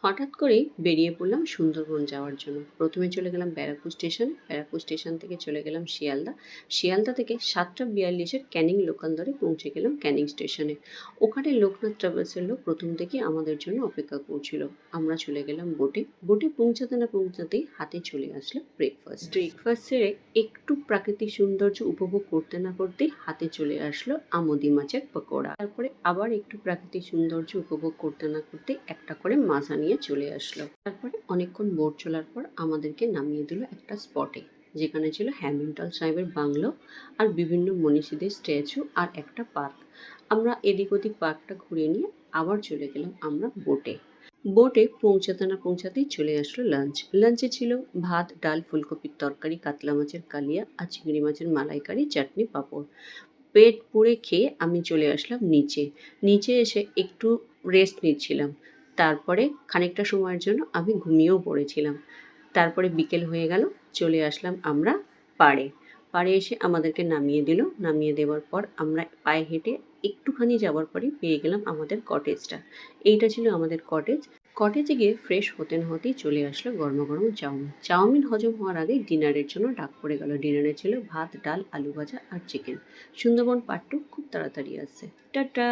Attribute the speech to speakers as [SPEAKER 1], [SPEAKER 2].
[SPEAKER 1] হঠাৎ করেই বেরিয়ে পড়লাম সুন্দরবন যাওয়ার জন্য। প্রথমে চলে গেলাম ব্যারাকপুর স্টেশনে, ব্যারাকপুর স্টেশন থেকে চলে গেলাম শিয়ালদা। শিয়ালদা থেকে 7:42-এর ক্যানিং লোকাল ধরে পৌঁছে গেলাম ক্যানিং স্টেশনে। ওখানে লোকনাথ ট্রাভেলসের লোক প্রথম থেকেই আমাদের জন্য অপেক্ষা করছিল। আমরা চলে গেলাম বোটে। বোটে পৌঁছাতে না পৌঁছাতেই হাতে চলে আসলো ব্রেকফাস্ট। ব্রেকফাস্ট সেরে একটু প্রাকৃতিক সৌন্দর্য উপভোগ করতে না করতেই হাতে চলে আসলো আমোদি মাছের পকোড়া। তারপরে আবার একটু প্রাকৃতিক সৌন্দর্য উপভোগ করতে না করতেই একটা করে মাজা নিয়ে চলে আসলো। তারপরে অনেকক্ষণ বোট চলার পর আমাদেরকে নামিয়ে দিল একটা স্পটে, যেখানে ছিল হ্যামিল্টন সাহেবের বাংলো আর বিভিন্ন মনীষীদের স্ট্যাচু আর একটা পার্ক। আমরা এদিক ওদিক পার্কটা ঘুরে নিয়ে আবার চলে গেলাম আমরা বোটে। বোটে পৌঁছাতে না পৌঁছাতেই চলে আসলো লাঞ্চ। লাঞ্চে ছিল ভাত, ডাল, ফুলকপির তরকারি, কাতলা মাছের কালিয়া আর চিংড়ি মাছের মালাইকারি, চাটনি, পাঁপড়। পেট পুড়ে খেয়ে আমি চলে আসলাম নিচে। নিচে এসে একটু রেস্ট নিচ্ছিলাম। তারপরে খানিকটা সময়ের জন্য আমি ঘুমিয়েও পড়েছিলাম। তারপরে বিকেল হয়ে গেল, চলে আসলাম আমরা পাড়ে। পাড়ে এসে আমাদেরকে নামিয়ে দিল। নামিয়ে দেওয়ার পর আমরা পায়ে হেঁটে একটুখানি যাওয়ার পরেই পেয়ে গেলাম আমাদের কটেজটা। এইটা ছিল আমাদের কটেজ। কটেজে গিয়ে ফ্রেশ হতে না হতেই চলে আসলো গরমা গরম চাউমিন। চাউমিন হজম হওয়ার আগেই ডিনারের জন্য ডাক পড়ে গেল। ডিনারে ছিল ভাত, ডাল, আলু ভাজা আর চিকেন। সুন্দরবন পার্ট 2 খুব তাড়াতাড়ি আসছে। টাটা।